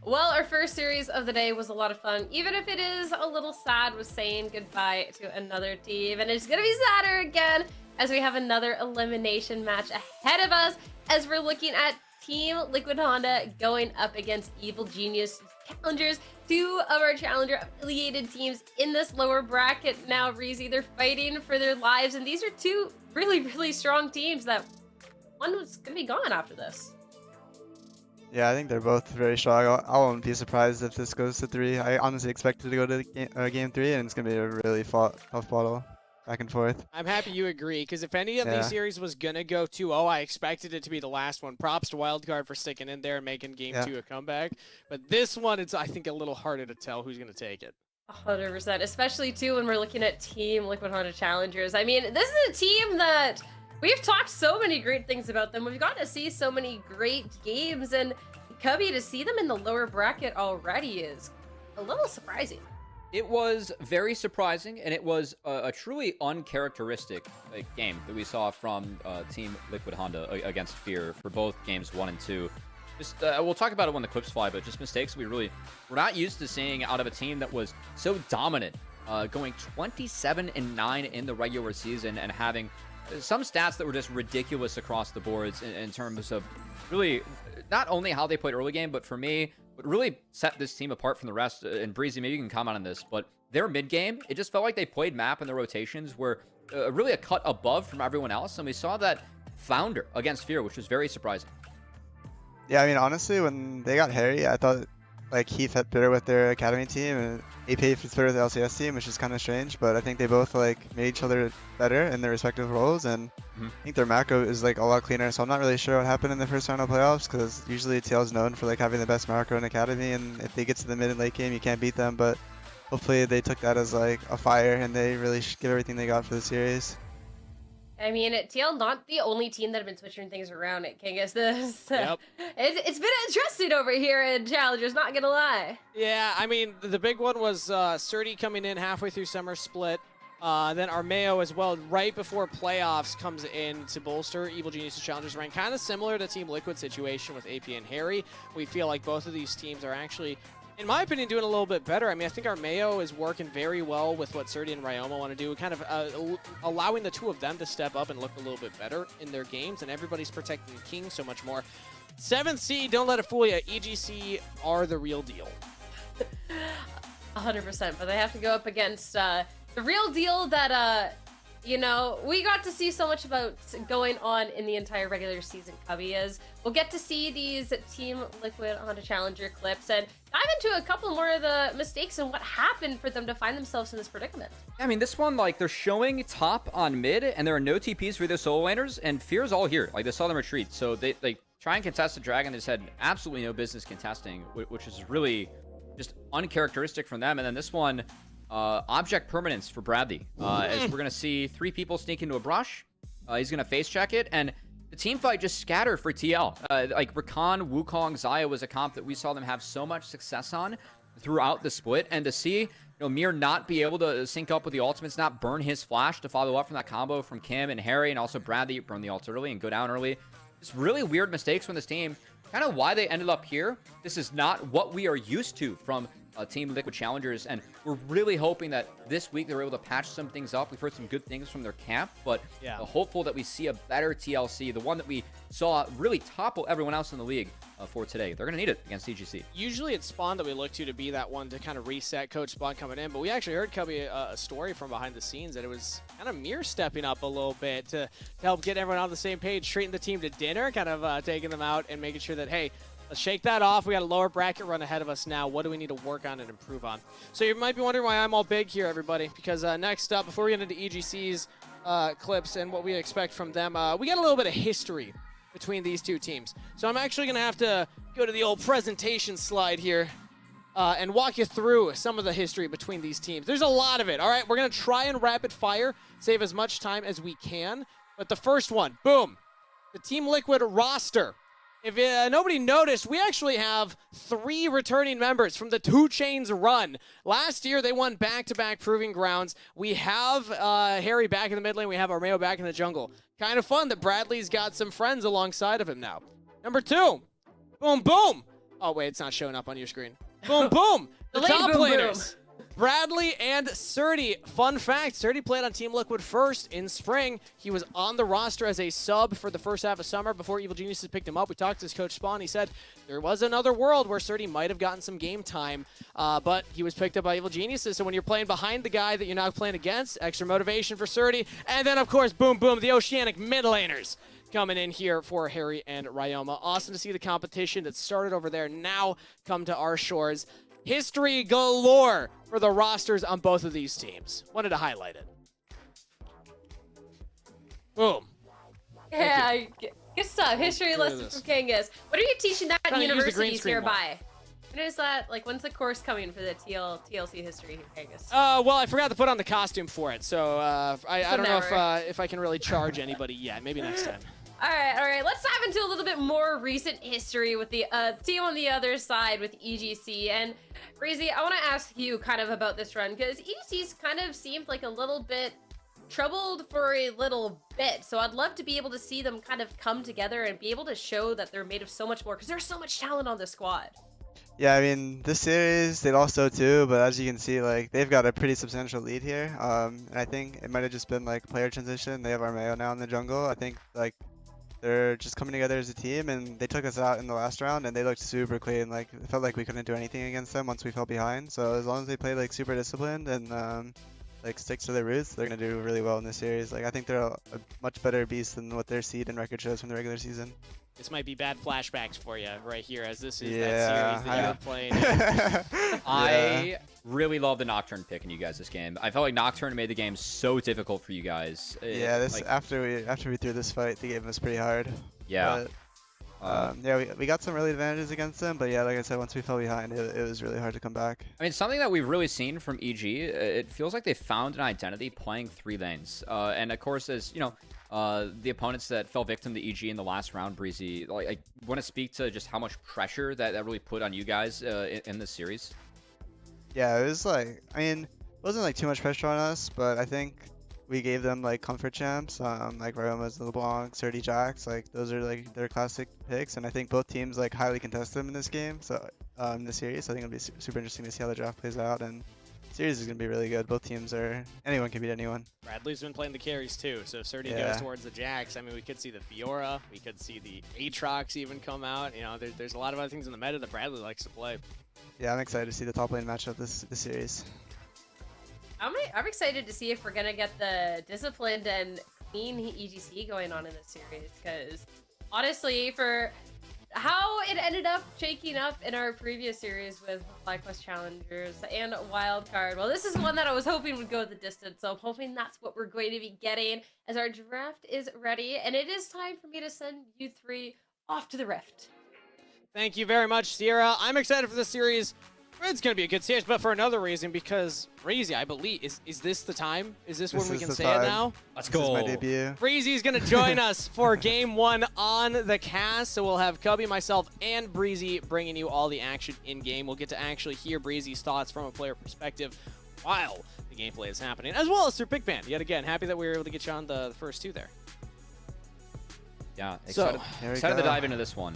Well, our first series of the day was a lot of fun, even if it is a little sad with saying goodbye to another team. And it's going to be sadder again as we have another elimination match ahead of us as we're looking at Team Liquid Honda going up against Evil Genius Challengers, two of our Challenger affiliated teams in this lower bracket. Now, Reezy, they're fighting for their lives, and these are two really, really strong teams that one was going to be gone after this. Yeah, I think they're both very strong. I won't be surprised if this goes to 3. I honestly expected to go to game 3, and it's going to be a really tough battle back and forth. I'm happy you agree, because if any of these series was going to go 2-0, I expected it to be the last one. Props to Wildcard for sticking in there and making game 2 a comeback. But this one, it's, I think, a little harder to tell who's going to take it. 100%, especially, too, when we're looking at Team Liquid Honda Challengers. I mean, this is a team that we've talked so many great things about them. We've gotten to see so many great games, and Cubby, to see them in the lower bracket already is a little surprising. It was very surprising, and it was a truly uncharacteristic game that we saw from Team Liquid Honda against Fear for both games 1 and 2. Just we'll talk about it when the clips fly, but just mistakes we're not used to seeing out of a team that was so dominant, going 27-9 in the regular season and having some stats that were just ridiculous across the boards in terms of really not only how they played early game, but for me, what really set this team apart from the rest, and Breezy, maybe you can comment on this, but their mid game, it just felt like they played map and their rotations were really a cut above from everyone else, and we saw that flounder against Fear, which was very surprising. Yeah, I mean, honestly, when they got Harry, I thought like he fit better with their academy team, and AP fits better with the LCS team, which is kind of strange, but I think they both like made each other better in their respective roles, and I think their macro is like a lot cleaner, so I'm not really sure what happened in the first round of playoffs, because usually TL is known for like having the best macro in academy, and if they get to the mid and late game, you can't beat them, but hopefully they took that as like a fire, and they really give everything they got for the series. I mean, TL not the only team that have been switching things around at Kangas. It's been interesting over here in Challengers, not gonna lie. Yeah, I mean, the big one was Surdy coming in halfway through summer split. Then Armeo as well, right before playoffs, comes in to bolster Evil Genius Challengers rank. Kind of similar to Team Liquid situation with AP and Harry. We feel like both of these teams are actually, in my opinion, doing a little bit better. I mean, I think Armeo is working very well with what Surdy and Ryoma want to do, kind of allowing the two of them to step up and look a little bit better in their games, and everybody's protecting King so much more. 7th seed, don't let it fool you. EGC are the real deal. 100%, but they have to go up against the real deal that, you know, we got to see so much about going on in the entire regular season, Cubby, is we'll get to see these Team Liquid Honda Challenger clips and dive into a couple more of the mistakes and what happened for them to find themselves in this predicament. I mean, this one, like, they're showing top on mid, and there are no TPs for their solo laners, and Fear's all here. Like, they saw them retreat, so they try and contest the Dragon. They just had absolutely no business contesting, which is really just uncharacteristic from them. And then this one, object permanence for Bradley, as we're gonna see 3 people sneak into a brush. He's gonna face check it, and the team fight just scattered for TL. Like Rakan, Wukong, Xayah was a comp that we saw them have so much success on throughout the split, and to see Mir not be able to sync up with the ultimates, not burn his flash to follow up from that combo from Kim and Harry, and also Bradley burn the ult early and go down early. Just really weird mistakes from this team. Kind of why they ended up here. This is not what we are used to from Team Liquid Challengers, and we're really hoping that this week they were able to patch some things up. We've heard some good things from their camp, but hopeful that we see a better TLC, the one that we saw really topple everyone else in the league for today. They're going to need it against EGC. Usually it's Spawn that we look to be that one to kind of reset Coach Spawn coming in, but we actually heard Cubby a story from behind the scenes that it was kind of Mir stepping up a little bit to help get everyone on the same page, treating the team to dinner, kind of taking them out and making sure that, hey, let's shake that off. We got a lower bracket run ahead of us now. What do we need to work on and improve on? So you might be wondering why I'm all big here, everybody, because next up, before we get into EGC's clips and what we expect from them, we got a little bit of history between these two teams. So I'm actually going to have to go to the old presentation slide here and walk you through some of the history between these teams. There's a lot of it. All right, we're going to try and rapid fire, save as much time as we can. But the first one, boom, the Team Liquid roster. If nobody noticed, we actually have 3 returning members from the 2 Chainz run. Last year, they won back-to-back Proving Grounds. We have Harry back in the mid lane. We have Armeo back in the jungle. Kind of fun that Bradley's got some friends alongside of him now. Number 2, boom, boom. Oh, wait, it's not showing up on your screen. Boom, boom! The Delayed top boom, laners. Bradley and Surdy. Fun fact, Surdy played on Team Liquid first in spring. He was on the roster as a sub for the first half of summer before Evil Geniuses picked him up. We talked to his coach Spawn. He said there was another world where Surdy might have gotten some game time, but he was picked up by Evil Geniuses. So when you're playing behind the guy that you're now playing against, extra motivation for Surdy. And then, of course, boom, boom, the Oceanic mid laners coming in here for Harry and Ryoma. Awesome to see the competition that started over there now come to our shores. History galore for the rosters on both of these teams. Wanted to highlight it. Boom. Yeah, good stuff. History Look at lesson this. from Kangas. What are you teaching that in Trying to use the green universities screen more. nearby? When is that? Like, when's the course coming for the TLC history here, Kangas? Well, I forgot to put on the costume for it, so I don't know never. if I can really charge anybody yet. Maybe next time. All right. Let's dive into a little bit more recent history with the team on the other side with EGC. And Breezy, I want to ask you kind of about this run because EGC's kind of seemed like a little bit troubled for a little bit. So I'd love to be able to see them kind of come together and be able to show that they're made of so much more because there's so much talent on the squad. Yeah, I mean, this series, they lost 0-2, but as you can see, like, they've got a pretty substantial lead here. And I think it might have just been, like, player transition. They have Armeo now in the jungle. I think, like, they're just coming together as a team, and they took us out in the last round, and they looked super clean. Like, it felt like we couldn't do anything against them once we fell behind. So as long as they play, like, super disciplined and, like, stick to their roots, they're going to do really well in this series. Like, I think they're a much better beast than what their seed and record shows from the regular season. This might be bad flashbacks for you right here, as this is Yeah, that series that you're playing. I really love the Nocturne pick in you guys this game. I felt like Nocturne made the game so difficult for you guys. Yeah, this like, after we threw this fight, the game was pretty hard. yeah. But, yeah, we got some early advantages against them, but yeah, like I said, once we fell behind, it was really hard to come back. I mean, something that we've really seen from EG, it feels like they found an identity playing 3 lanes. And of course, as you know, the opponents that fell victim to EG in the last round, Breezy, like, I want to speak to just how much pressure that really put on you guys in this series. Yeah, it was like, I mean, it wasn't like too much pressure on us, but I think we gave them like comfort champs, like Ryoma's, LeBlanc, Surdy, Jax, like those are like their classic picks, and I think both teams like highly contest them in this game, so in this series, so I think it'll be super interesting to see how the draft plays out, and the series is gonna be really good. Both teams are, anyone can beat anyone. Bradley's been playing the carries too, so if Surdy Yeah. goes towards the Jax, I mean, we could see the Fiora, we could see the Aatrox even come out. You know, there's a lot of other things in the meta that Bradley likes to play. Yeah, I'm excited to see the top lane matchup this series. I'm excited to see if we're gonna get the disciplined and clean EGC going on in this series because honestly, for how it ended up shaking up in our previous series with FlyQuest Challengers and Wildcard, well, this is one that I was hoping would go the distance, so I'm hoping that's what we're going to be getting as our draft is ready, and it is time for me to send you 3 off to the Rift. Thank you very much, Sierra. I'm excited for this series. It's going to be a good series, but for another reason, because Breezy, I believe, is this the time? Is this when we is can the say time. it now? Let's This is go. my debut. Breezy's going to join us for Game 1 on the cast, so we'll have Cubby, myself, and Breezy bringing you all the action in-game. We'll get to actually hear Breezy's thoughts from a player perspective while the gameplay is happening, as well as through Big Band. Yet again, happy that we were able to get you on the first 2 there. Yeah, So, excited to dive into this one.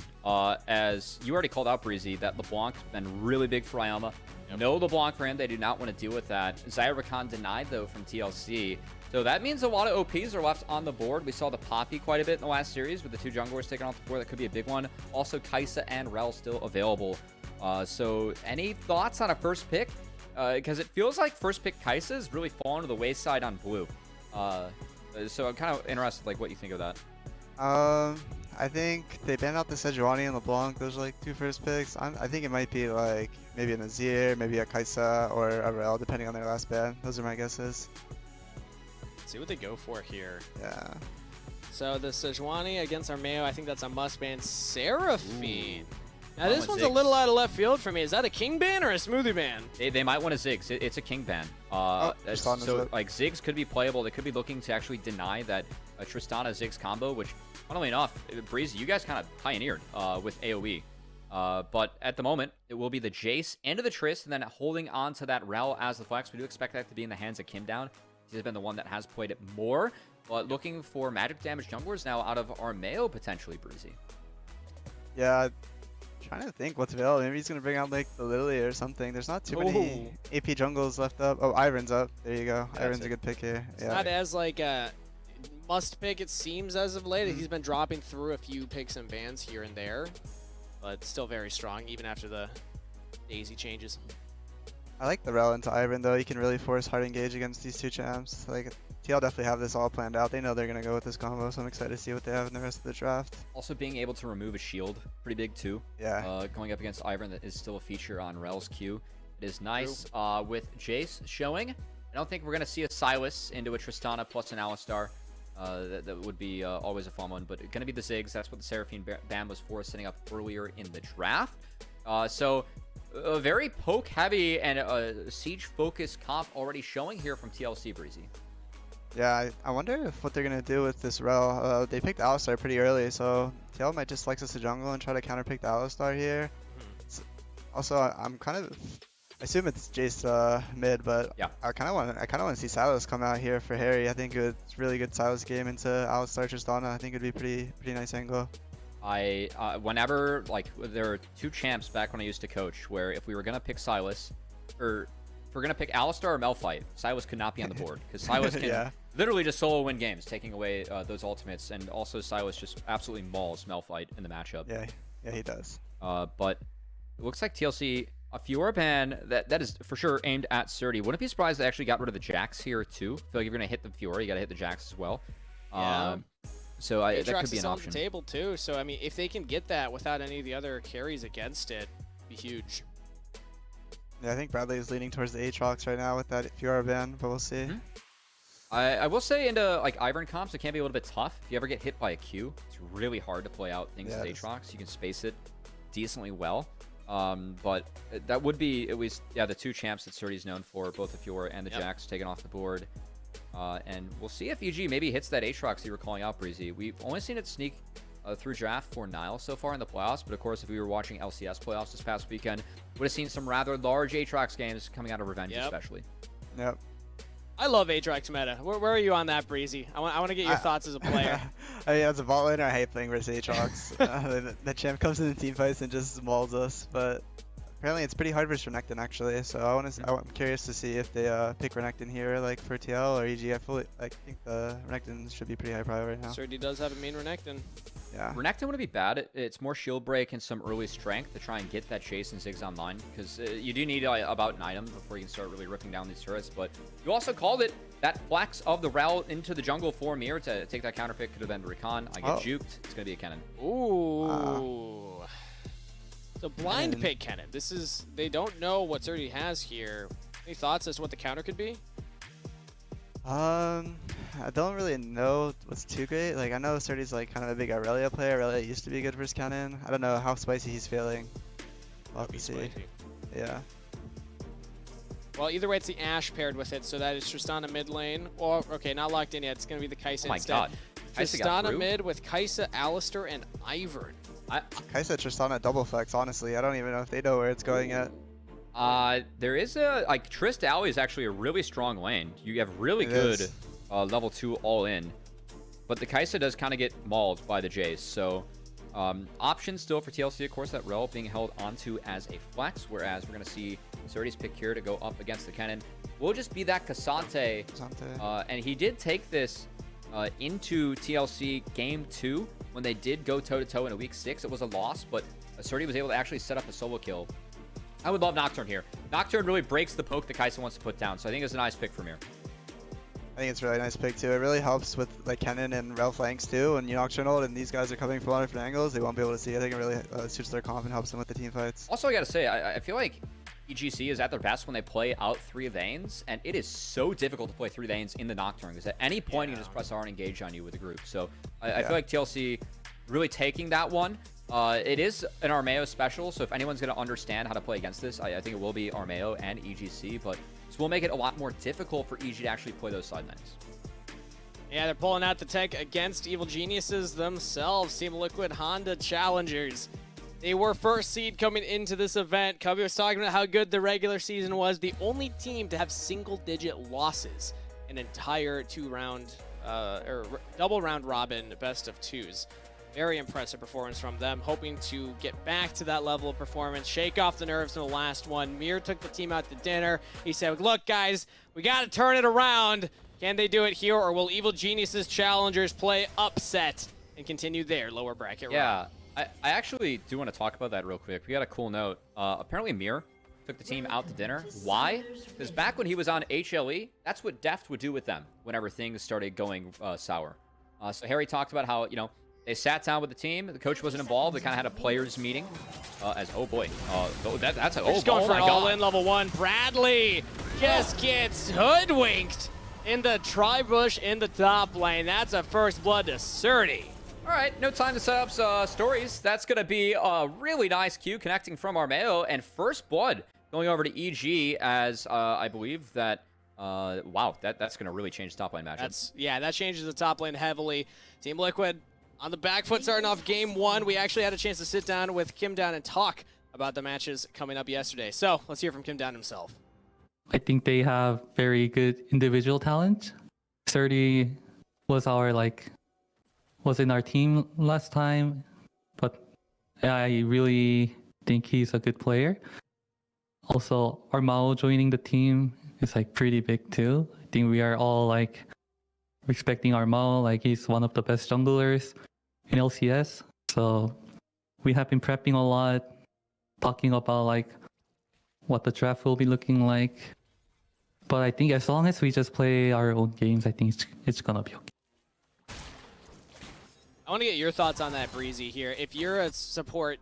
As you already called out, Breezy, that LeBlanc's been really big for Ryoma. Yep. No LeBlanc for him. They do not want to deal with that. Zyrakan denied, though, from TLC. So that means a lot of OPs are left on the board. We saw the Poppy quite a bit in the last series with the 2 junglers taken off the board. That could be a big one. Also, Kaisa and Rel still available. So any thoughts on a first pick? Because it feels like first pick Kaisa has really fallen to the wayside on blue. So I'm kind of interested, like, what you think of that. I think they banned out the Sejuani and LeBlanc. Those are like 2 first picks. I think it might be like maybe a Nazir, maybe a Kaisa, or a Rel, depending on their last ban. Those are my guesses. Let's see what they go for here. Yeah. So the Sejuani against Armeo, I think that's a must-ban. Seraphine. Now Mine this was one's a Ziggs. little out of left field for me. Is that a king ban or a smoothie ban? They might want to Ziggs. It's a king ban. just on the So zip. like Ziggs could be playable. They could be looking to actually deny that Tristana Ziggs combo, which, funnily enough, Breezy, you guys kind of pioneered with AoE. But at the moment, it will be the Jace into the Trist, and then holding on to that Rel as the flex. We do expect that to be in the hands of Kim Down. He's been the one that has played it more. But looking for magic damage junglers now out of Armeo, potentially, Breezy. Yeah. trying to think what's available. Maybe he's gonna bring out like the Lily or something. There's not too many AP jungles left up. Oh, Iron's up. There you go. That's Iron's a good pick here. It's not as like a must pick, it seems, as of late. He's been dropping through a few picks and bans here and there, but still very strong even after the Daisy changes. I like the rel into Iron though. He can really force hard engage against these two champs. Like TL definitely have this all planned out. They know they're gonna go with this combo, so I'm excited to see what they have in the rest of the draft. Also being able to remove a shield, pretty big too. Yeah. Going up against Ivern, that is still a feature on rel's queue. It is nice with Jace showing. I don't think we're gonna see a Silas into a Tristana plus an Alistar. That would be always a fun one, but gonna be the Ziggs. That's what the Seraphine ban was for, setting up earlier in the draft. So a very poke heavy and a siege focused comp already showing here from TLC, Breezy. Yeah, I wonder if what they're gonna do with this rel. They picked Alistar pretty early, so TL might just flex us to jungle and try to counterpick the Alistar here. Also, I'm kind of, I assume it's Jace mid, but yeah, I kind of want to see Silas come out here for Harry. I think it's really good Silas game into Alistar Tristana. I think it'd be pretty nice angle. Whenever, like, there were two champs back when I used to coach where if we were gonna pick Silas, or if we're gonna pick Alistar or Malphite, Silas could not be on the board because Silas can literally just solo win games, taking away those ultimates, and also Silas just absolutely mauls Malphite in the matchup. Yeah, he does. But it looks like TLC, a Fiora ban that is for sure aimed at Surdy. Wouldn't be surprised they actually got rid of the Jax here too. I feel like if you're gonna hit the Fiora, you gotta hit the Jax as well. Yeah. So that could be an option. On the table too. So I mean, if they can get that without any of the other carries against it, it'd be huge. Yeah, I think Bradley is leaning towards the Aatrox right now with that Fiora ban, but we'll see. I will say into like Ivern comps, it can be a little bit tough. If you ever get hit by a Q, it's really hard to play out things with Aatrox. You can space it decently well. But that would be at least, yeah, the two champs that Surdy's known for, both the Fiora and the Jax taken off the board. And we'll see if EG maybe hits that Aatrox you were calling out, Breezy. We've only seen it sneak through draft for NACL so far in the playoffs, but of course, if we were watching LCS playoffs this past weekend, would have seen some rather large Aatrox games coming out of Revenge, especially. Yep. I love Aatrox meta. Where are you on that, Breezy? I want to get your thoughts as a player. I mean, as a bot laner, I hate playing versus Aatrox. The champ comes in the team fights and just mauls us, but apparently it's pretty hard versus Renekton actually. So I'm curious to see if they pick Renekton here, like for TL or EG. I think the Renekton should be pretty high priority right now. Surdy does have a main Renekton. Yeah. Renekton wouldn't be bad. It's more shield break and some early strength to try and get that chase and Ziggs online, because you do need about an item before you can start really ripping down these turrets. But you also called it that flex of the rel into the jungle for Mir to take that counter pick. Could have been Recon. I get juked. It's gonna be a Kennen. Ooh. So blind pick Kennen. This is, they don't know what Surdy has here. Any thoughts as to what the counter could be? I don't really know what's too great. Like, I know Surdy's like kind of a big Aurelia player. Aurelia used to be good versus Kennen. I don't know how spicy he's feeling. We'll have to see. Spicy. Yeah. Well, either way, it's the Ashe paired with it, so that is Tristana mid lane. Or, okay, not locked in yet. It's going to be the Kai'Sa instead. Oh my god. Tristana mid with Kai'Sa, Alistar, and Ivern. Kai'Sa Tristana double flex, honestly. I don't even know if they know where it's going yet. There is a, like, Trist Alley is actually a really strong lane. You have really good level 2 all in. But the Kai'Sa does kind of get mauled by the Jace. So, options still for TLC, of course, that rel being held onto as a flex. Whereas we're going to see Surdy's pick here to go up against the Kennen. Will just be that Cassante. And he did take this into TLC Game 2 when they did go toe-to-toe in a Week 6. It was a loss, but Surdy was able to actually set up a solo kill. I would love Nocturne here. Nocturne really breaks the poke that Kai'Sa wants to put down, so I think it's a nice pick from here. I think it's a really nice pick too. It really helps with like Kennen and rel flanks too. When you Nocturnal and these guys are coming from all different angles, they won't be able to see. I think it really suits their comp and helps them with the team fights. Also, I gotta say, I feel like EGC is at their best when they play out 3 lanes, and it is so difficult to play 3 lanes in the Nocturne, because at any point you can just press R and engage on you with a group. So I feel like TLC really taking that one. It is an Armeo special, so if anyone's going to understand how to play against this, I think it will be Armeo and EGC, but this will make it a lot more difficult for EG to actually play those side lanes. Yeah, they're pulling out the tech against Evil Geniuses themselves. Team Liquid Honda Challengers. They were first seed coming into this event. Cubby was talking about how good the regular season was. The only team to have single-digit losses an entire 2-round, or double round robin best of 2s. Very impressive performance from them, hoping to get back to that level of performance, shake off the nerves in the last one. Mir took the team out to dinner. He said, look, guys, we got to turn it around. Can they do it here, or will Evil Geniuses Challengers play upset and continue their lower bracket run? Yeah, I actually do want to talk about that real quick. We got a cool note. Apparently Mir took the team out to dinner. Why? Because back when he was on HLE, that's what Deft would do with them whenever things started going sour. So Harry talked about how, you know, they sat down with the team. The coach wasn't involved. They kind of had a players meeting. Oh boy, that's a Just going for an all-in level 1. Bradley just gets hoodwinked in the tri-bush in the top lane. That's a first blood to Surdy. All right, no time to set up stories. That's going to be a really nice queue connecting from Armeo and first blood going over to EG as I believe that, wow, that's going to really change the top lane matchup. Yeah, that changes the top lane heavily. Team Liquid on the back foot starting off game 1. We actually had a chance to sit down with Kim Down and talk about the matches coming up yesterday. So let's hear from Kim Down himself. I think they have very good individual talent. Surdy was in our team last time, but I really think he's a good player. Also, Armao joining the team is like pretty big too. I think we are all like respecting Armao, like he's one of the best junglers in LCS. So we have been prepping a lot, talking about like what the draft will be looking like. But I think as long as we just play our own games, I think it's gonna be okay. I want to get your thoughts on that, Breezy, here. If you're a support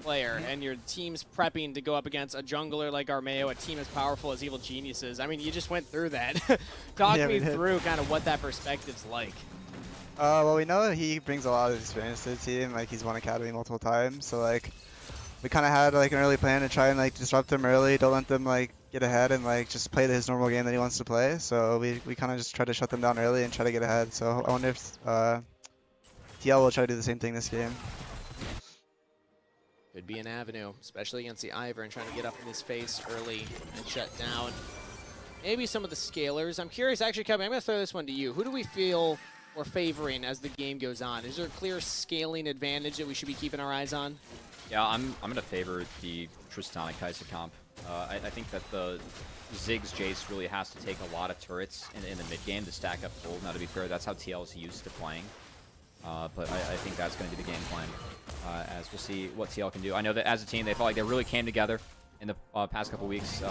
player and your team's prepping to go up against a jungler like Armeo, a team as powerful as Evil Geniuses, I mean, you just went through that. Talk me through kind of what that perspective's like. Well, we know he brings a lot of experience to the team. Like, he's won Academy multiple times, so like we kind of had like an early plan to try and like disrupt them early, don't let them like get ahead and like just play his normal game that he wants to play. So we kind of just try to shut them down early and try to get ahead. So I wonder if TL will try to do the same thing this game. Could be an avenue, especially against the Ivern and trying to get up in his face early and shut down maybe some of the scalers. I'm curious, actually, Kevin, I'm going to throw this one to you. Who do we feel we're favoring as the game goes on? Is there a clear scaling advantage that we should be keeping our eyes on? Yeah, I'm going to favor the Tristana Kai'Sa comp. I think that the Ziggs Jace really has to take a lot of turrets in the mid game to stack up gold. Now, to be fair, that's how TLC used to playing. But I think that's going to be the game plan, as we'll see what TL can do. I know that as a team, they felt like they really came together in the past couple weeks.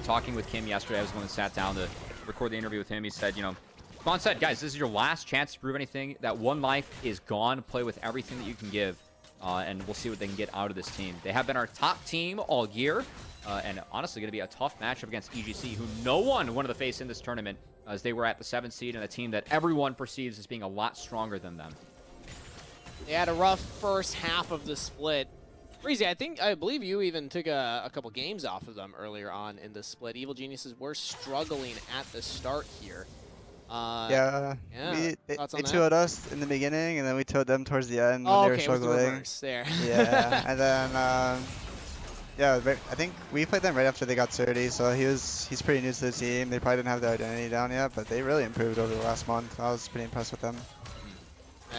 Talking with Kim yesterday, I was the one that sat down to record the interview with him. He said, you know, Spawn said, guys, this is your last chance to prove anything. That one life is gone. Play with everything that you can give, and we'll see what they can get out of this team. They have been our top team all year, and honestly going to be a tough matchup against EGC, who no one wanted to face in this tournament, as they were at the 7th seed and a team that everyone perceives as being a lot stronger than them. They had a rough first half of the split. Breezy, I believe you even took a couple games off of them earlier on in the split. Evil Geniuses were struggling at the start here. They towed us in the beginning, and then we towed them towards the end when they were struggling. There. Yeah, and then I think we played them right after they got Surdy, so he's pretty new to the team. They probably didn't have their identity down yet, but they really improved over the last month. I was pretty impressed with them.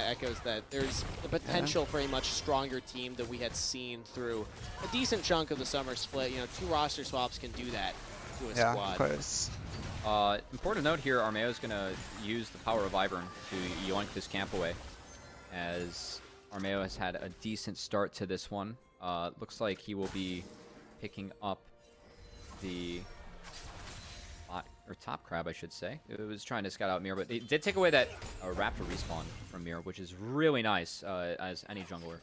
Echoes that there's the potential for a much stronger team that we had seen through a decent chunk of the summer split. You know, 2 roster swaps can do that to a squad. Yeah, of course. Important note here, Armeo is going to use the power of Ivern to yoink this camp away, as Armeo has had a decent start to this one. Looks like he will be picking up the top crab, I should say. It was trying to scout out Mir, but it did take away that Raptor respawn from Mir, which is really nice as any jungler.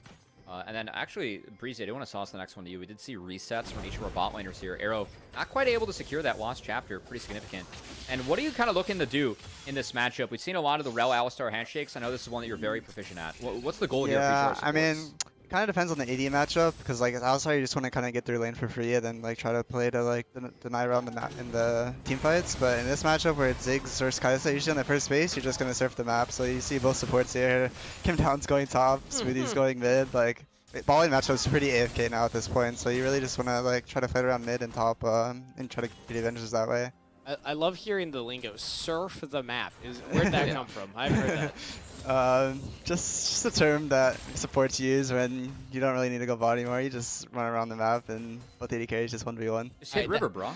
And then actually, Breezy, I do want to sauce the next one to you. We did see resets from each of our bot laners here. Arrow not quite able to secure that lost chapter. Pretty significant. And what are you kind of looking to do in this matchup? We've seen a lot of the Rel Alistar handshakes. I know this is one that you're very proficient at. What's the goal here? Yeah, I mean, it kind of depends on the AD matchup, because like Alistar, you just want to kind of get their lane for free and then like try to play to like deny around in the team fights. But in this matchup where it's Ziggs versus Kai'Sa, usually on the first base, you're just going to surf the map. So you see both supports here. Kim Down's going top, Smoothie's going mid. Like, balling matchup's pretty AFK now at this point, so you really just want to like try to fight around mid and top and try to get advantages that way. I love hearing the lingo, surf the map. Where'd that come from? I've heard that. Just a term that supports use when you don't really need to go bot anymore. You just run around the map and both AD carries just 1v1. Just hit river, bro.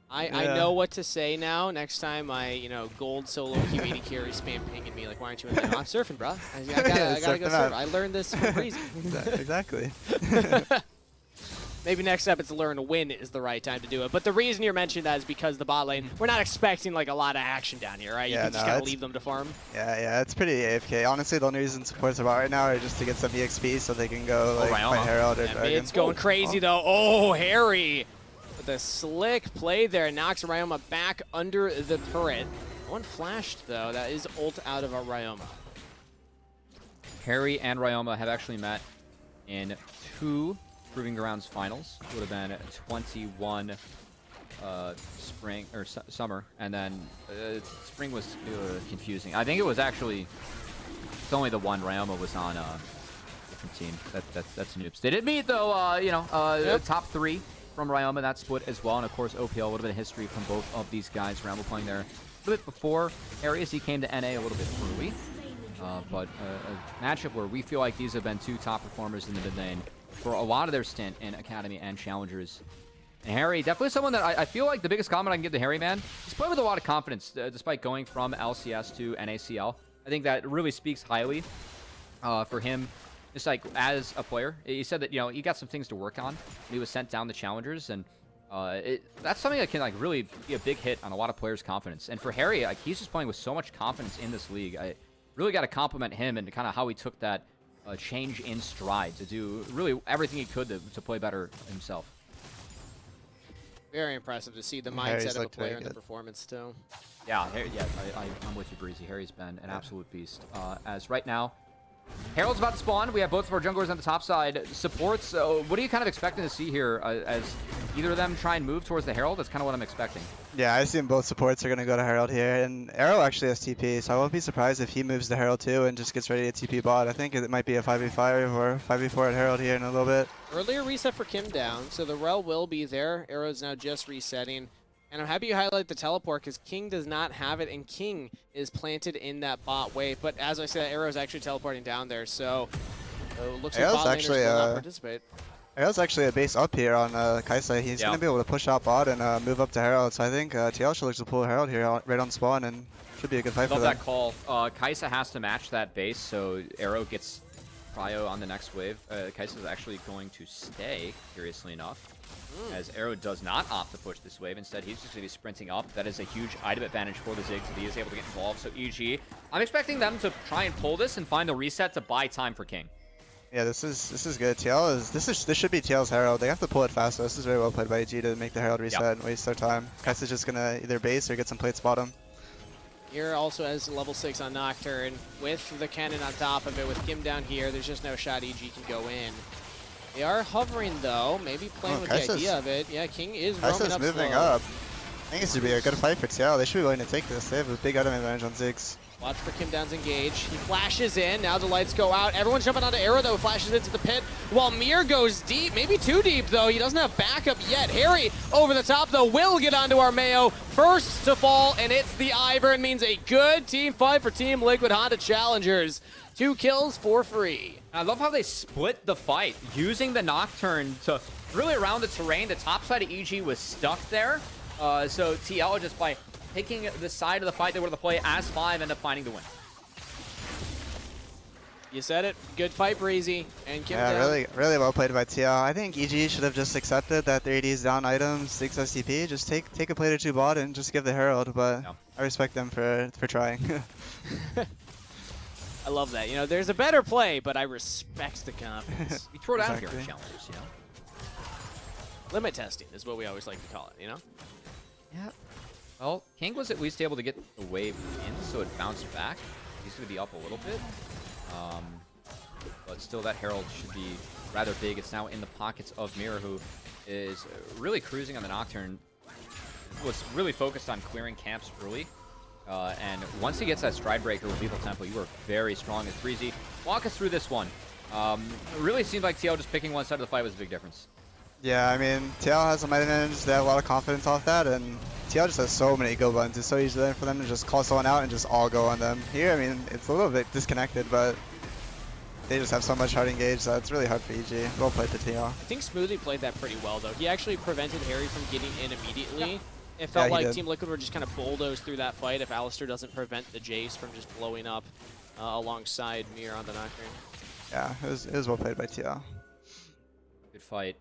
I Yeah. know what to say now. Next time gold solo queue 80 carry spam pinging me like, why aren't you in there? I'm surfing, bro. I gotta Surf go the map. surf. I learned this from Breezy. Exactly. Maybe next step it's learn when is the right time to do it. But the reason you're mentioning that is because the bot lane, we're not expecting like a lot of action down here, right? You Yeah, can just no, kind of it's- leave them to farm. Yeah, it's pretty AFK. Honestly, the only reason supports are bot right now are just to get some EXP so they can go like Ryoma. fight Herald or Yeah, Dragon. it's going crazy though. Oh, Harry with a slick play there knocks Ryoma back under the turret. One flashed though. That is ult out of a Ryoma. Harry and Ryoma have actually met in 2 Proving Grounds finals. It would have been 21 spring or summer, and then spring was confusing. I think it was actually it's only the one Ryoma was on a different team. That's noobs. They did meet though. Yep. Top 3 from Ryoma that split as well, and of course OPL would have been a history from both of these guys. Ryoma playing there a little bit before Harry as he came to NA a little bit early. But a matchup where we feel like these have been 2 top performers in the mid lane for a lot of their stint in Academy and Challengers. And Harry, definitely someone that I feel like the biggest comment I can give to Harry, man, he's playing with a lot of confidence despite going from LCS to NACL. I think that really speaks highly for him, just like as a player. He said that, he got some things to work on when he was sent down to Challengers, and that's something that can like really be a big hit on a lot of players' confidence. And for Harry, like he's just playing with so much confidence in this league. I really got to compliment him and kind of how he took that change in stride to do really everything he could to play better himself. Very impressive to see the Harry's mindset of a looked very player in the good. performance too. Yeah, I'm with you, Breezy. Harry's been an absolute beast. As right now, Herald's about to spawn. We have both of our junglers on the top side. Supports, what are you kind of expecting to see here as either of them try and move towards the Herald? That's kind of what I'm expecting. Yeah, I assume both supports are going to go to Herald here, and Arrow actually has TP, so I won't be surprised if he moves to Herald too and just gets ready to TP bot. I think it might be a 5v5 or 5v4 at Herald here in a little bit. Earlier reset for Kim down, so the rel will be there. Arrow's now just resetting. And I'm happy you highlight the teleport because King does not have it, and King is planted in that bot wave. But as I said, Arrow's actually teleporting down there, so looks like Arrow's bot laners actually, will not participate. Arrow's actually a base up here on Kaisa. He's going to be able to push out bot and move up to Herald, so I think TL should look to pull Herald here right on spawn, and should be a good fight for Love them. that call. Kaisa has to match that base, so Arrow gets Cryo on the next wave. Kaisa is actually going to stay, curiously enough, as Arrow does not opt to push this wave. Instead, he's just going to be sprinting up. That is a huge item advantage for the Ziggs if he is able to get involved. So EG, I'm expecting them to try and pull this and find the reset to buy time for King. Yeah, this is good. This should be TL's Herald. They have to pull it fast, so this is very well played by EG to make the Herald reset and waste their time. Kaisa's just going to either base or get some plates bottom. Here also has level 6 on Nocturne with the cannon on top of it. With Kim down here, there's just no shot EG can go in. They are hovering though, maybe playing with the idea of it. Yeah, King is roaming Kaisa's up moving slow. up. I think this should be a good fight for TL. They should be willing to take this. They have a big item advantage on Ziggs. Watch for Kim Down's engage. He flashes in. Now the lights go out. Everyone's jumping onto Arrow though. Flashes into the pit. While Mir goes deep. Maybe too deep though. He doesn't have backup yet. Harry over the top though will get onto our Mayo. First to fall, and it's the Ivern. Means a good team fight for Team Liquid Honda Challengers. 2 kills for free. I love how they split the fight, using the Nocturne to really around the terrain. The top side of EG was stuck there. So TL, just by picking the side of the fight they were to play as 5, end up finding the win. You said it. Good fight, Breezy. And Kim Yeah, Down. really well played by TL. I think EG should have just accepted that their AD is down items, 6 SCP. Just take a plate or 2 bot and just give the Herald, but I respect them for trying. I love that. You know, there's a better play, but I respect the confidence. We throw down here Exactly. in Challengers, Limit testing is what we always like to call it, you know? Yeah. Well, King was at least able to get the wave in, so it bounced back. He's going to be up a little bit. But still, that Herald should be rather big. It's now in the pockets of Mirror, who is really cruising on the Nocturne. Was really focused on clearing camps early. And once he gets that stride breaker with Lethal Temple, you are very strong as Breezy. Walk us through this one. It really seemed like TL just picking one side of the fight was a big difference. Yeah, I mean, TL has a might advantage. They have a lot of confidence off that, and TL just has so many go buttons. It's so easy then for them to just call someone out and just all go on them. Here, I mean, it's a little bit disconnected, but they just have so much hard engage that it's really hard for EG. Well played to TL. I think Smoothie played that pretty well, though. He actually prevented Harry from getting in immediately. It felt like did. Team Liquid were just kind of bulldoze through that fight if Alistair doesn't prevent the Jace from just blowing up alongside Mir on the Nocturne. Yeah, it was well played by TL. Good fight.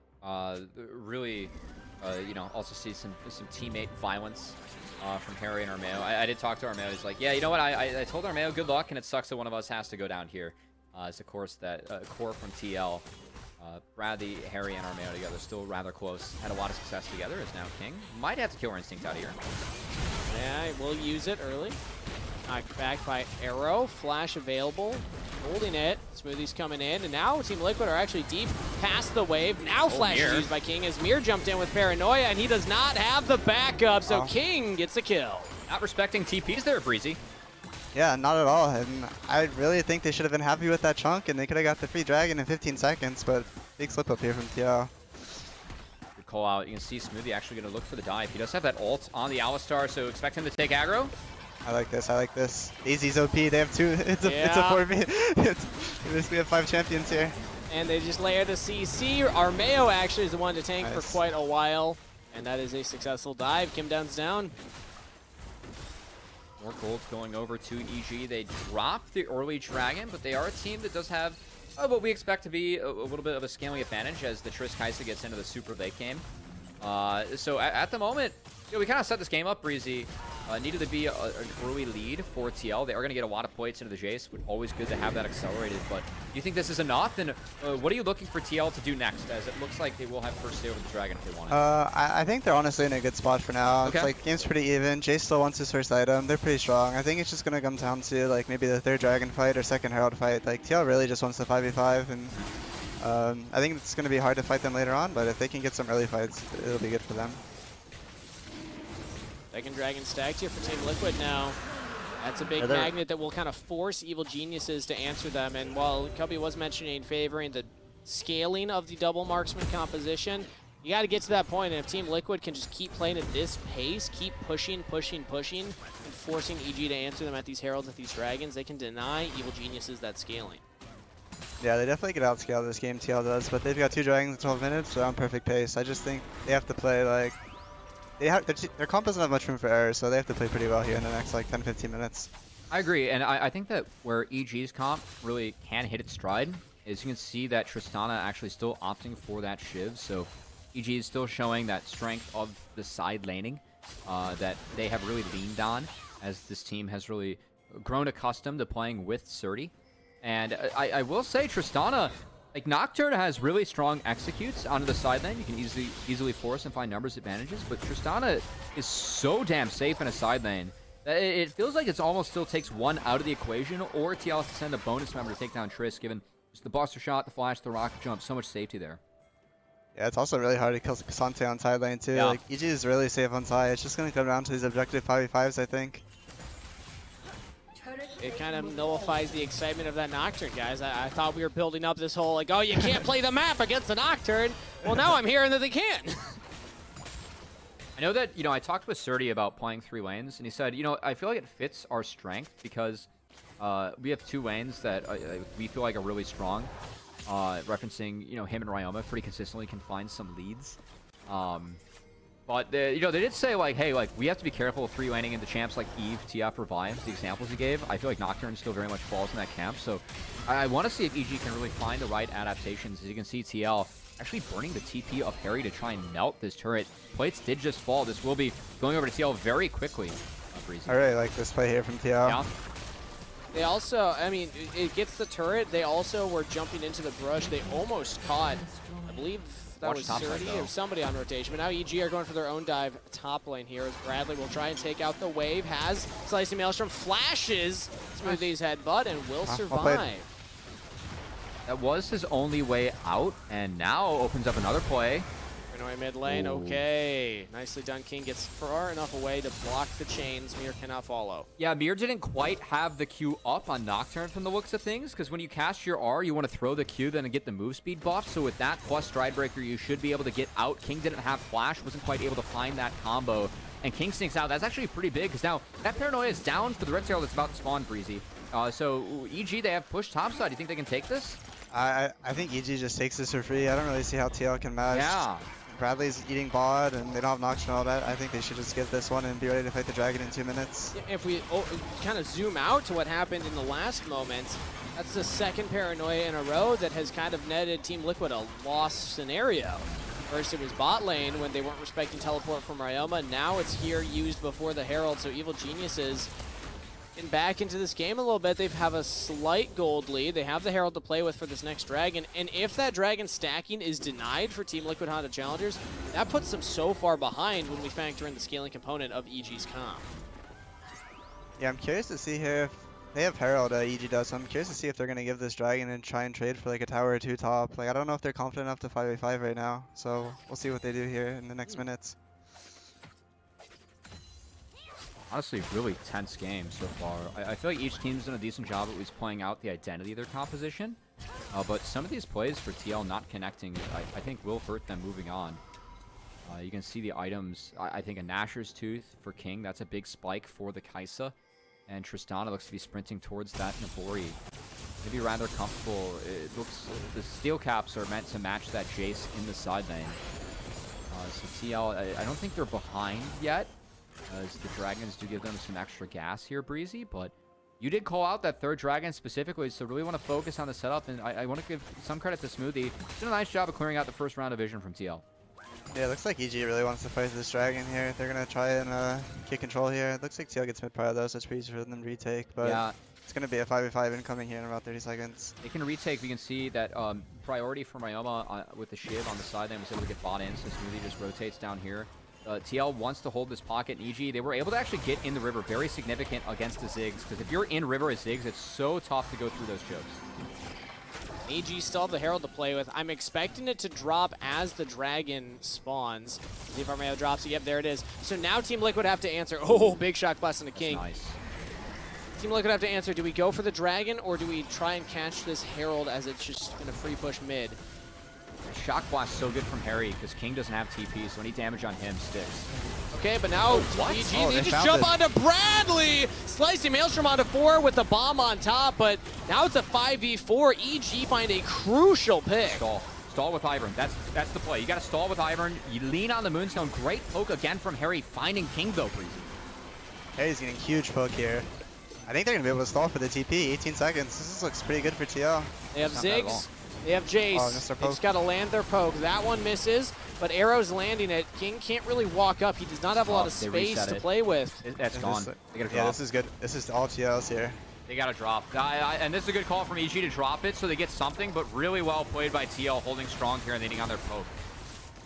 Really, you know, also see some teammate violence from Harry and Armeo. I did talk to Armeo. He's like, yeah, you know what? I told Armeo good luck, and it sucks that one of us has to go down here. It's of course that core from TL. Bradley, Harry, and Armeo together still rather close. Had a lot of success together. Is now King. Might have to kill our instinct out of here. Yeah, we'll use it early. Knocked back by Arrow. Flash available. Holding it. Smoothie's coming in. And now Team Liquid are actually deep past the wave. Now Flash is used by King as Mir jumped in with Paranoia, and he does not have the backup, so King gets a kill. Not respecting TPs there, Breezy. Yeah, not at all. And I really think they should have been happy with that chunk, and they could have got the free dragon in 15 seconds, but big slip up here from TL. Good call out. You can see Smoothie actually going to look for the dive. He does have that ult on the Alistar, so expect him to take aggro. I like this. I like this. AZ's OP. They have two. It's a 4v. We have 5 champions here. And they just layer the CC. Armeo actually is the one to tank for quite a while, and that is a successful dive. Kim Down's down. More gold going over to EG. They dropped the early dragon, but they are a team that does have what we expect to be a little bit of a scaling advantage as the Triss Kaisa gets into the super late game. So at the moment, you know, we kind of set this game up, Breezy. Needed to be an early lead for TL. They are going to get a lot of points into the Jace, which always good to have that accelerated. But do you think this is enough? And what are you looking for TL to do next? As it looks like they will have first stay over the dragon if they want it. I think they're honestly in a good spot for now. Okay. It's like game's pretty even. Jace still wants his first item. They're pretty strong. I think it's just gonna come down to like maybe the 3rd dragon fight or 2nd herald fight. Like TL really just wants the 5v5, and I think it's gonna be hard to fight them later on. But if they can get some early fights, it'll be good for them. Second dragon stacked here for Team Liquid now. That's a big magnet that will kind of force Evil Geniuses to answer them. And while Cubby was mentioning favoring the scaling of the double marksman composition, you got to get to that point. And if Team Liquid can just keep playing at this pace, keep pushing, and forcing EG to answer them at these heralds, at these dragons, they can deny Evil Geniuses that scaling. Yeah, they definitely get outscaled this game, TL does, but they've got 2 dragons in 12 minutes, so they're on perfect pace. I just think they have to play like their comp doesn't have much room for error, so they have to play pretty well here in the next like 10-15 minutes. I agree, and I think that where EG's comp really can hit its stride is you can see that Tristana actually still opting for that Shiv, so EG is still showing that strength of the side laning that they have really leaned on as this team has really grown accustomed to playing with Surdy. And I will say Tristana, like Nocturne has really strong executes onto the side lane. You can easily force and find numbers advantages, but Tristana is so damn safe in a side lane that it feels like it almost still takes one out of the equation, or TL has to send a bonus member to take down Triss, given just the buster shot, the flash, the rocket jump, so much safety there. Yeah, it's also really hard to kill Kasante on side lane too. Yeah. Like EG is really safe on side. It's just gonna come down to these objective 5v5s, I think. It kind of nullifies the excitement of that Nocturne, guys. I thought we were building up this whole, like, oh, you can't play the map against the Nocturne. Well, now I'm hearing that they can. I know that, you know, I talked with Surdy about playing 3 lanes, and he said, you know, I feel like it fits our strength because we have 2 lanes that we feel like are really strong. Referencing, you know, him and Ryoma pretty consistently can find some leads. But, you know, they did say, like, hey, like, we have to be careful of 3 laning into champs like Eve, TF, or Vimes, the examples he gave. I feel like Nocturne still very much falls in that camp. So I want to see if EG can really find the right adaptations. As you can see, TL actually burning the TP of Harry to try and melt this turret. Plates did just fall. This will be going over to TL very quickly. I really like this play here from TL. Yeah. They also, I mean, it gets the turret. They also were jumping into the brush. They almost caught, I believe that was Surdy or somebody on rotation. But now EG are going for their own dive top lane here as Bradley will try and take out the wave. Has Slicing Maelstrom, flashes Smoothie's headbutt and will survive. That was his only way out, and now opens up another play. Paranoia Paranoid mid lane. Ooh. Okay. Nicely done. King gets far enough away to block the chains. Mir cannot follow. Yeah, Mir didn't quite have the Q up on Nocturne from the looks of things, because when you cast your R, you want to throw the Q, then get the move speed buff. So with that plus Stridebreaker, you should be able to get out. King didn't have Flash, wasn't quite able to find that combo. And King sneaks out. That's actually pretty big, because now that Paranoia is down for the Red Tail that's about to spawn, Breezy. So EG, they have pushed topside. Do you think they can take this? I think EG just takes this for free. I don't really see how TL can match. Yeah. Bradley's eating bot, and they don't have Nocturne and all that. I think they should just give this one and be ready to fight the dragon in 2 minutes. If we kind of zoom out to what happened in the last moment, that's the second Paranoia in a row that has kind of netted Team Liquid a loss scenario. First it was bot lane when they weren't respecting teleport from Ryoma. Now it's here used before the Herald, so Evil Geniuses getting back into this game a little bit. They have a slight gold lead. They have the Herald to play with for this next dragon. And if that dragon stacking is denied for Team Liquid Honda Challengers, that puts them so far behind when we factor in the scaling component of EG's comp. Yeah, I'm curious to see here if they have Herald, EG does, so I'm curious to see if they're going to give this dragon and try and trade for like a tower or 2 top. Like, I don't know if they're confident enough to 5v5 right now, so we'll see what they do here in the next minutes. Honestly, really tense game so far. I feel like each team's done a decent job at least playing out the identity of their composition. But some of these plays for TL not connecting, I think will hurt them moving on. You can see the items. I think a Nashor's Tooth for King. That's a big spike for the Kaisa. And Tristana looks to be sprinting towards that Nabori. Maybe rather comfortable. It looks the steel caps are meant to match that Jace in the side lane. So TL, I don't think they're behind yet, as the dragons do give them some extra gas here, Breezy. But you did call out that third dragon specifically, so really want to focus on the setup. And I want to give some credit to Smoothie. He's done a nice job of clearing out the first round of vision from TL. Yeah, it looks like EG really wants to fight this dragon here. They're going to try and get control here. It looks like TL gets mid power though, so it's pretty easy for them to retake. But yeah, it's going to be a 5v5 incoming here in about 30 seconds. They can retake. We can see that priority for Ryoma with the Shiv on the side lane was able to get bought in, so Smoothie just rotates down here. TL wants to hold this pocket, and EG, they were able to actually get in the river. Very significant against the Ziggs, because if you're in river as Ziggs, it's so tough to go through those chokes. EG still have the Herald to play with. I'm expecting it to drop as the dragon spawns. See if Armada drops it. Yep, there it is. So now Team Liquid have to answer. Oh, big shock blast on the King. That's nice. Team Liquid have to answer. Do we go for the dragon, or do we try and catch this Herald as it's just going to free push mid? Shock blast so good from Harry, because King doesn't have TP, so any damage on him sticks. Okay, but now what? EG, Oh, they they just found jump it. onto Bradley! Slicing Maelstrom onto 4 with the bomb on top, but now it's a 5v4. EG find a crucial pick. Stall with Ivern. That's the play. You got to stall with Ivern. You lean on the Moonstone. Great poke again from Harry, finding King though, Breezy. Harry's getting huge poke here. I think they're going to be able to stall for the TP. 18 seconds. This looks pretty good for TL. They have Not bad at all. Ziggs. They have Jace. Oh, missed their They just poke. got to land their poke. That one misses, but Arrow's landing it. King can't really walk up. He does not have a lot of They space reset to it. play with. That's gone. They got to drop. Yeah, this is good. This is all TLs here. They got to drop. And this is a good call from EG to drop it so they get something, but really well played by TL, holding strong here and leaning on their poke.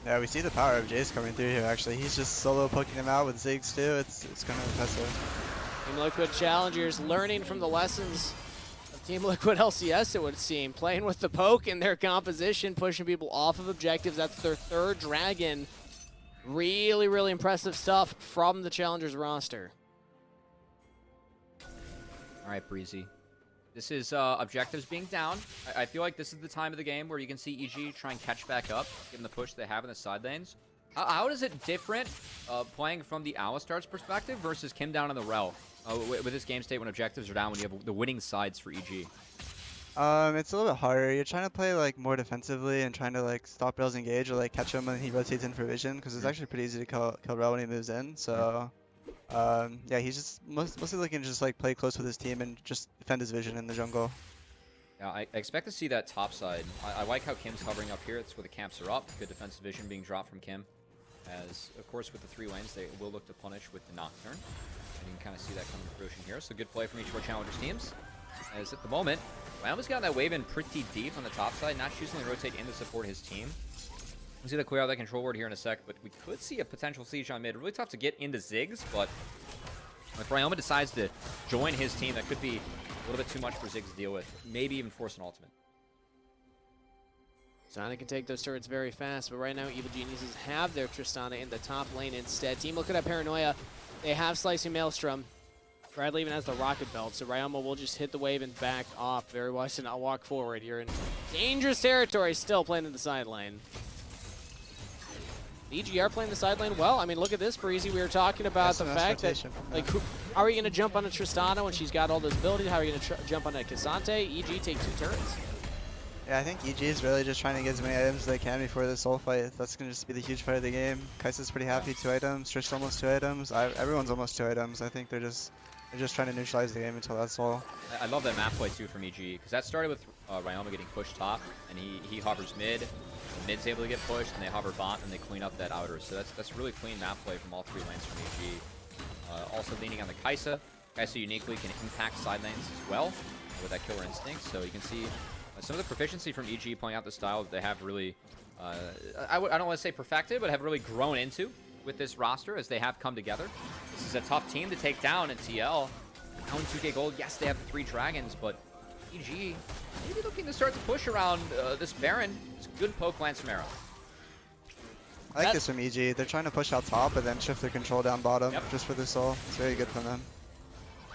Yeah, we see the power of Jace coming through here, actually. He's just solo poking him out with Ziggs, too. It's kind of impressive. Team Liquid Challengers learning from the lessons of Team Liquid LCS, it would seem. Playing with the poke in their composition, pushing people off of objectives. That's their third dragon. Really, really impressive stuff from the Challengers roster. All right, Breezy. This is objectives being down. I feel like this is the time of the game where you can see EG try and catch back up, given the push they have in the side lanes. How is it different playing from the Alistar's perspective versus Kim down in the Rel? With this game state when objectives are down, when you have the winning sides for EG? It's a little bit harder. You're trying to play like more defensively and trying to like stop Rel's engage or like catch him when he rotates in for vision, because it's actually pretty easy to kill Rel when he moves in. So yeah, he's just mostly looking to just like play close with his team and just defend his vision in the jungle. Yeah, I expect to see that top side. I like how Kim's hovering up here. It's where the camps are up. Good defensive vision being dropped from Kim. As, of course, with the 3 lanes, they will look to punish with the Nocturne. And you can kind of see that coming to fruition here. So good play from each of our Challengers teams. As at the moment, Wyoming's got that wave in pretty deep on the top side, not choosing to rotate in to support his team. We'll see the clear out that control ward here in a sec, but we could see a potential siege on mid. Really tough to get into Ziggs, but if Ryoma decides to join his team, that could be a little bit too much for Ziggs to deal with. Maybe even force an ultimate. Tristana can take those turrets very fast, but right now Evil Geniuses have their Tristana in the top lane instead. Team Liquid at Paranoia, they have Slicing Maelstrom. Bradley even has the Rocket Belt, so Ryoma will just hit the wave and back off. Very wise to not walk forward here in dangerous territory, still playing in the side lane. EGR playing the side lane well. I mean, look at this, Breezy. We were talking about the fact that, like, how are you going to jump on a Tristana when she's got all those abilities? How are you going to jump on a Cassante? EG take 2 turrets. Yeah, I think EG is really just trying to get as many items as they can before the soul fight. That's going to just be the huge fight of the game. Kai'Sa's pretty happy, 2 items. Trish almost 2 items. Everyone's almost 2 items. I think they're just trying to neutralize the game until that's all. I love that map play too from EG, because that started with Ryoma getting pushed top, and he hovers mid. The mid's able to get pushed, and they hover bot, and they clean up that outer. So that's really clean map play from all 3 lanes from EG. Also leaning on the Kai'Sa. Kai'Sa uniquely can impact side lanes as well with that killer instinct. So you can see some of the proficiency from EG playing out the style that they have really, I don't want to say perfected, but have really grown into with this roster as they have come together. This is a tough team to take down in TL. Now in 2K Gold, yes, they have 3 dragons, but EG maybe looking to start to push around this Baron. It's a good poke lance from Arrow. I like this from EG. They're trying to push out top and then shift their control down bottom just for the soul. It's very good from them.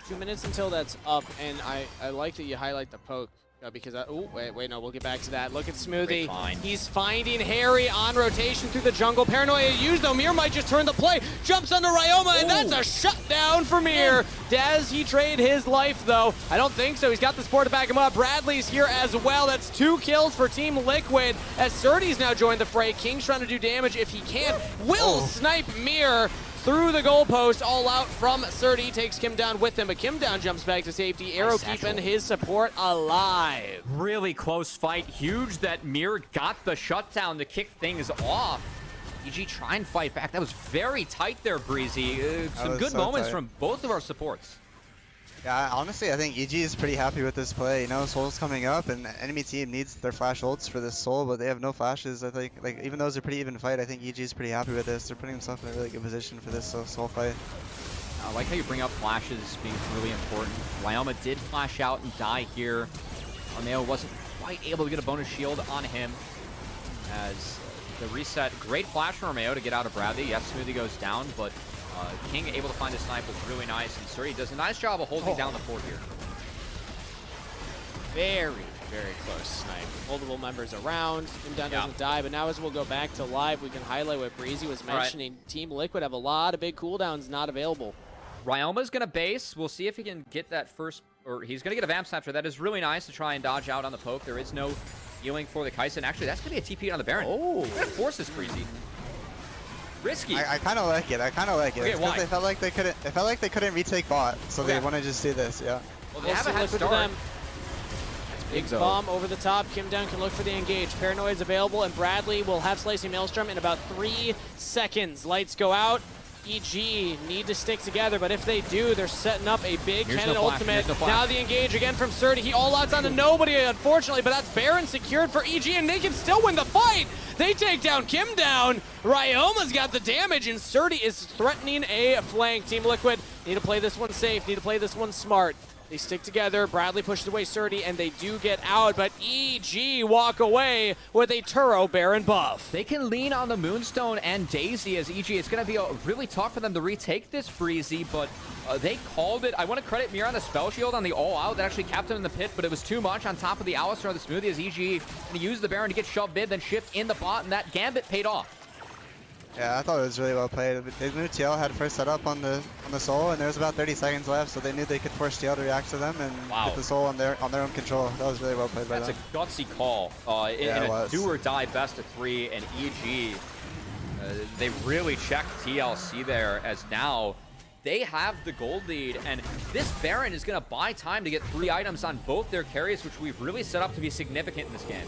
2 minutes until that's up, and I like that you highlight the poke. Because, oh, wait, no, we'll get back to that. Look at Smoothie. He's finding Harry on rotation through the jungle. Paranoia used, though. Mir might just turn the play. Jumps onto Ryoma, and that's a shutdown for Mir. Does he trade his life, though? I don't think so. He's got the support to back him up. Bradley's here as well. That's 2 kills for Team Liquid, as Surdy's now joined the fray. King's trying to do damage if he can. Will snipe Mir through the goalpost, all out from Surdy, takes Kim down with him, but Kim down jumps back to safety. Arrow keeping his support alive. Really close fight. Huge that Mir got the shutdown to kick things off. EG try and fight back. That was very tight there, Breezy. Some good moments from both of our supports. Yeah, honestly, I think EG is pretty happy with this play. You know, Soul's coming up, and the enemy team needs their flash ults for this Soul, but they have no flashes. I think, like, even though it's a pretty even fight, I think EG is pretty happy with this. They're putting themselves in a really good position for this Soul fight. I like how you bring up flashes being really important. Ryoma did flash out and die here. Armeo wasn't quite able to get a bonus shield on him as the reset. Great flash from Armeo to get out of Bradley. Yes, Smoothie goes down, but King able to find a snipe was really nice, and Surdy does a nice job of holding down the fort here. Very, very close snipe. Multiple members around. Him down doesn't die, but now as we'll go back to live, we can highlight what Breezy was mentioning. Team Liquid have a lot of big cooldowns not available. Ryoma's going to base. We'll see if he can get that first, or he's going to get a Vamp Snapper. That is really nice to try and dodge out on the poke. There is no healing for the Kai'Sa, and actually that's going to be a TP on the Baron. Oh, we're going to force this, Breezy. Risky. I kind of like it. Okay, because they felt like they couldn't. It felt like they couldn't retake bot, so they want to just do this. Yeah. Well, they have a head start. Big bomb over the top. Kim down can look for the engage. Paranoia is available, and Bradley will have Slicing Maelstrom in about 3 seconds. Lights go out. EG need to stick together, but if they do, they're setting up a big cannon ultimate. Now the engage again from Surdy. He all outs onto nobody, unfortunately, but that's Baron secured for EG, and they can still win the fight. They take down Kim down. Ryoma's got the damage, and Surdy is threatening a flank. Team Liquid need to play this one safe, need to play this one smart. They stick together. Bradley pushes away Surdy, and they do get out, but EG walk away with a Turo Baron buff. They can lean on the Moonstone and Daisy as EG. It's going to be really tough for them to retake this, Breezy, but they called it. I want to credit Mir on the spell shield on the all-out that actually kept him in the pit, but it was too much on top of the Alistar, the Smoothie, as EG and he used the Baron to get shoved mid, then shift in the bot, and that Gambit paid off. Yeah, I thought it was really well played. They knew TL had first setup on the Soul, and there was about 30 seconds left, so they knew they could force TL to react to them and get the Soul on their own control. That was really well played by them. That's a gutsy call. In a do-or-die best-of-3, and EG, they really checked TLC there, as now they have the gold lead, and this Baron is going to buy time to get 3 items on both their carries, which we've really set up to be significant in this game.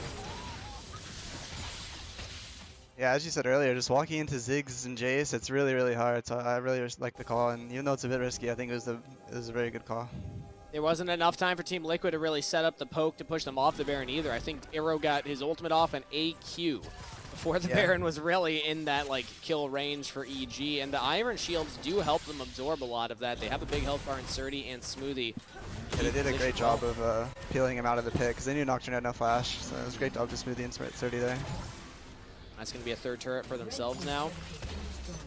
Yeah, as you said earlier, just walking into Ziggs and Jace, it's really, really hard. So I really like the call, and even though it's a bit risky, I think it was a very good call. There wasn't enough time for Team Liquid to really set up the poke to push them off the Baron either. I think Arrow got his ultimate off an AQ before the Baron was really in that like kill range for EG, and the Iron Shields do help them absorb a lot of that. They have a big health bar in Surdy and Smoothie. Yeah, they did a great job of peeling him out of the pit because they knew Nocturne had no flash. So it was a great job to Smoothie and 30 there. That's going to be a third turret for themselves now.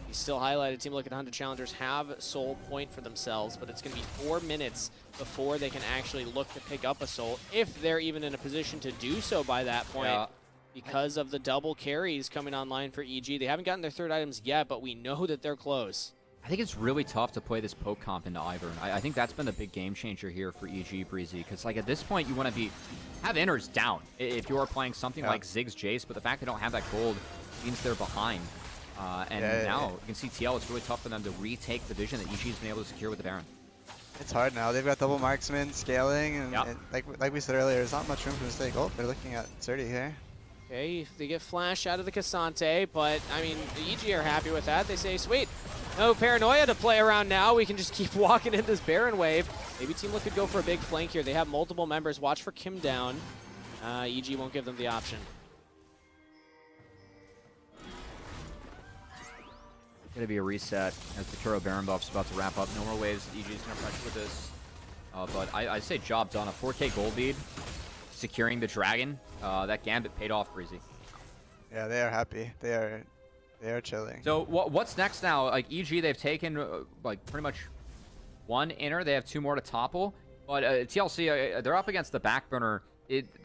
He's still highlighted. Team Liquid Hunter Challengers have Soul Point for themselves, but it's going to be 4 minutes before they can actually look to pick up a Soul, if they're even in a position to do so by that point. Yeah. Because of the double carries coming online for EG. They haven't gotten their third items yet, but we know that they're close. I think it's really tough to play this poke comp into Ivern. I think that's been the big game changer here for EG, Breezy, because like at this point you want to have inners down if you are playing something like Ziggs Jace, but the fact they don't have that gold means they're behind. Now you can see TL, it's really tough for them to retake the vision that EG's been able to secure with the Baron. It's hard now. They've got double marksman, scaling, and like we said earlier, there's not much room for mistake. Oh, they're looking at 30 here. Okay, they get flash out of the Cassante, but I mean, the EG are happy with that. They say, sweet, no paranoia to play around now. We can just keep walking in this Baron wave. Maybe Team Liquid go for a big flank here. They have multiple members. Watch for Kim down. EG won't give them the option. Gonna be a reset as the Kuro Baron buff's about to wrap up. No more waves. EG's gonna pressure with this. But I say job done. A 4K gold lead, securing the dragon. That Gambit paid off, Breezy. Yeah, they are happy. They are chilling. So what's next now? Like EG, they've taken like pretty much one inner. They have 2 more to topple. But TLC, they're up against the back burner.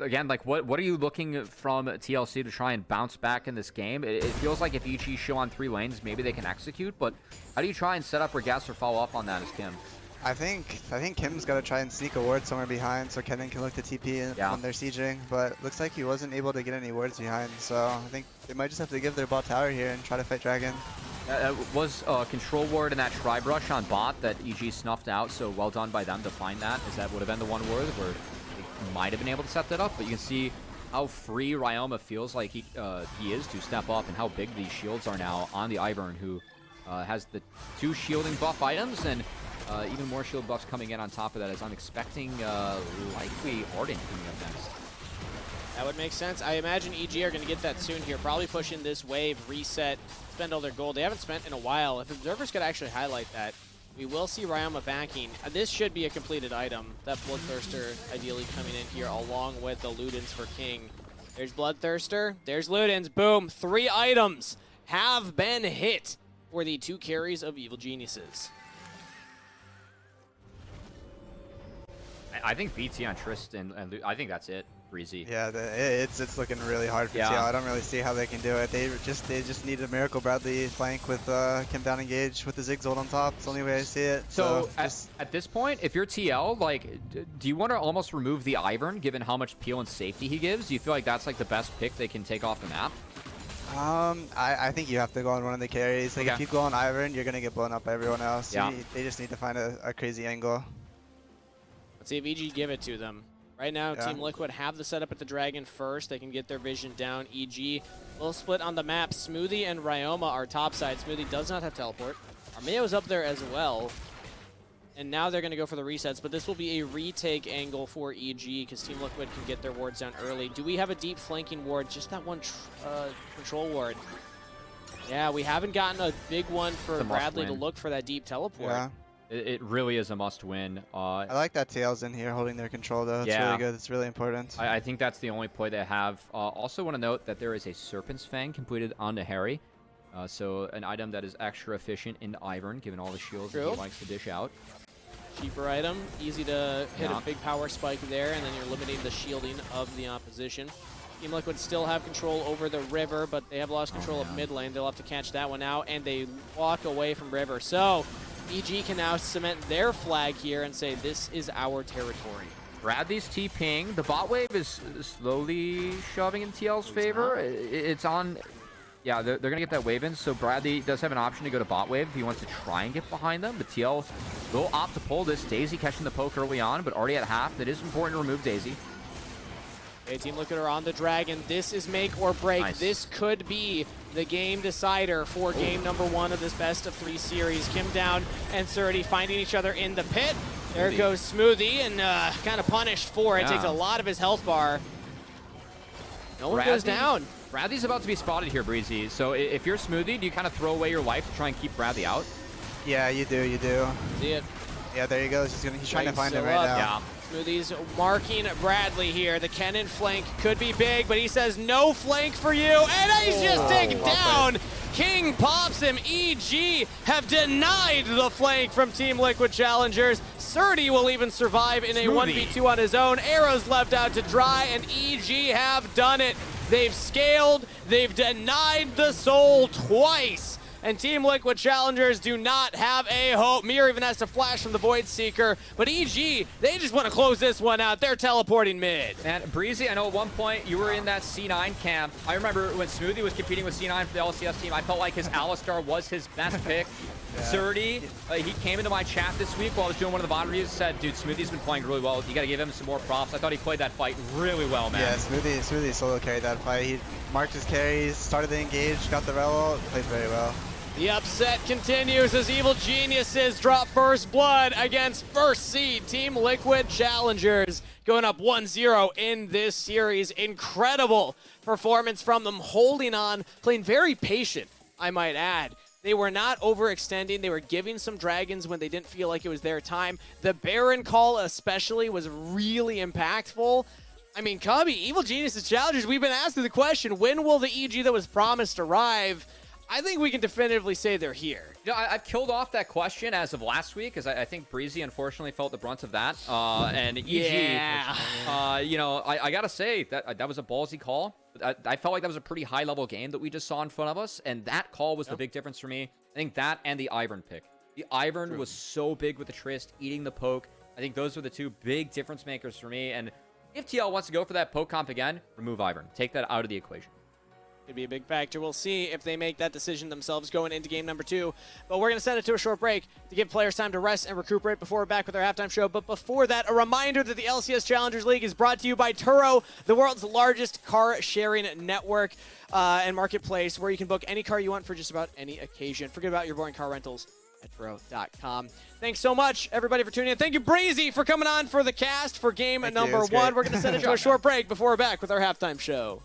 Again, like what are you looking from TLC to try and bounce back in this game? It feels like if EG show on 3 lanes, maybe they can execute. But how do you try and set up Regas or follow up on that as Kim? I think Kim's got to try and sneak a ward somewhere behind so Kennen can look to TP when they're sieging, but looks like he wasn't able to get any wards behind, so I think they might just have to give their bot tower here and try to fight Dragon. Was control ward in that tri-brush on bot that EG snuffed out, so well done by them to find that, as that would have been the one ward where they might have been able to set that up, but you can see how free Ryoma feels like he is to step up and how big these shields are now on the Ivern, who has the 2 shielding buff items and even more shield buffs coming in on top of that, as I'm expecting likely Arden coming up next. That would make sense. I imagine EG are going to get that soon here. Probably push in this wave, reset, spend all their gold. They haven't spent in a while. If observers could actually highlight that, we will see Ryoma backing. This should be a completed item. That Bloodthirster ideally coming in here along with the Ludens for King. There's Bloodthirster. There's Ludens. Boom. 3 items have been hit for the 2 carries of Evil Geniuses. I think BT on Tristan, and I think that's it, Breezy. Yeah, it's looking really hard for TL. I don't really see how they can do it. They just need a Miracle Bradley flank with Kim down engage with the Ziggs ult on top. It's the only way I see it. So at this point, if you're TL, like, do you want to almost remove the Ivern, given how much peel and safety he gives? Do you feel like that's like the best pick they can take off the map? I think you have to go on one of the carries. Like if you go on Ivern, you're gonna get blown up by everyone else. Yeah. They just need to find a crazy angle. Let's see if EG give it to them. Right now, Team Liquid have the setup at the Dragon first. They can get their vision down. EG will split on the map. Smoothie and Ryoma are topside. Smoothie does not have teleport. Armeo's up there as well. And now they're going to go for the resets, but this will be a retake angle for EG because Team Liquid can get their wards down early. Do we have a deep flanking ward? Just that one control ward. Yeah, we haven't gotten a big one for Bradley to look for that deep teleport. Yeah. It really is a must-win. I like that TL's in here holding their control, though. It's really good. It's really important. I think that's the only play they have. Also want to note that there is a Serpent's Fang completed onto Harry. So an item that is extra efficient in Ivern, given all the shields that he likes to dish out. Cheaper item. Easy to hit a big power spike there, and then you're limiting the shielding of the opposition. Team Liquid still have control over the river, but they have lost control of mid lane. They'll have to catch that one out, and they walk away from river. So EG can now cement their flag here and say, this is our territory. Bradley's TPing. The bot wave is slowly shoving in TL's favor. It's on... Yeah, they're going to get that wave in, so Bradley does have an option to go to bot wave if he wants to try and get behind them, but TL will opt to pull this. Daisy catching the poke early on, but already at half. It is important to remove Daisy. Okay, Team Liquid are on the Dragon. This is make or break. Nice. This could be the game decider for game number 1 of this best of 3 series. Kim down and Surdy finding each other in the pit. There goes Smoothie, and kind of punished for it. Takes a lot of his health bar. No one goes down. Bradley's about to be spotted here, Breezy. So if you're Smoothie, do you kind of throw away your life to try and keep Bradley out? Yeah, you do. See it. Yeah, there he goes. He's trying to find it right now. Yeah. Smoothie's marking Bradley here. The Kennen flank could be big, but he says no flank for you, and he's just taken down. King pops him. EG have denied the flank from Team Liquid Challengers. Surdy will even survive in a 1v2 on his own. Arrows left out to dry, and EG have done it. They've scaled, they've denied the soul twice. And Team Liquid Challengers do not have a hope. Mir even has to flash from the Void Seeker. But EG, they just want to close this one out. They're teleporting mid. And Breezy, I know at one point you were in that C9 camp. I remember when Smoothie was competing with C9 for the LCS team, I felt like his Alistar was his best pick. Surdy, he came into my chat this week while I was doing one of the VOD reviews and said, dude, Smoothie's been playing really well. You got to give him some more props. I thought he played that fight really well, man. Yeah, Smoothie solo carried that fight. He marked his carries, started the engage, got the rel, played very well. The upset continues as Evil Geniuses drop first blood against first seed Team Liquid Challengers, going up 1-0 in this series. Incredible performance from them, holding on, playing very patient, I might add. They were not overextending. They were giving some dragons when they didn't feel like it was their time. The Baron call especially was really impactful. I mean, Cubby, Evil Geniuses Challengers, we've been asking the question, when will the EG that was promised arrive? I think we can definitively say they're here. You know, I've killed off that question as of last week, because I think Breezy unfortunately felt the brunt of that. And EG, you know, I gotta say that was a ballsy call. I felt like that was a pretty high-level game that we just saw in front of us, and that call was the big difference for me. I think that and the Ivern pick. The Ivern was so big with the Trist, eating the poke. I think those were the two big difference makers for me. And if TL wants to go for that poke comp again, remove Ivern. Take that out of the equation. Could be a big factor. We'll see if they make that decision themselves going into game number 2. But we're going to send it to a short break to give players time to rest and recuperate before we're back with our halftime show. But before that, a reminder that the LCS Challengers League is brought to you by Turo, the world's largest car-sharing network and marketplace, where you can book any car you want for just about any occasion. Forget about your boring car rentals at Turo.com. Thanks so much, everybody, for tuning in. Thank you, Breezy, for coming on for the cast for game number 1. We're going to send it to a short break before we're back with our halftime show.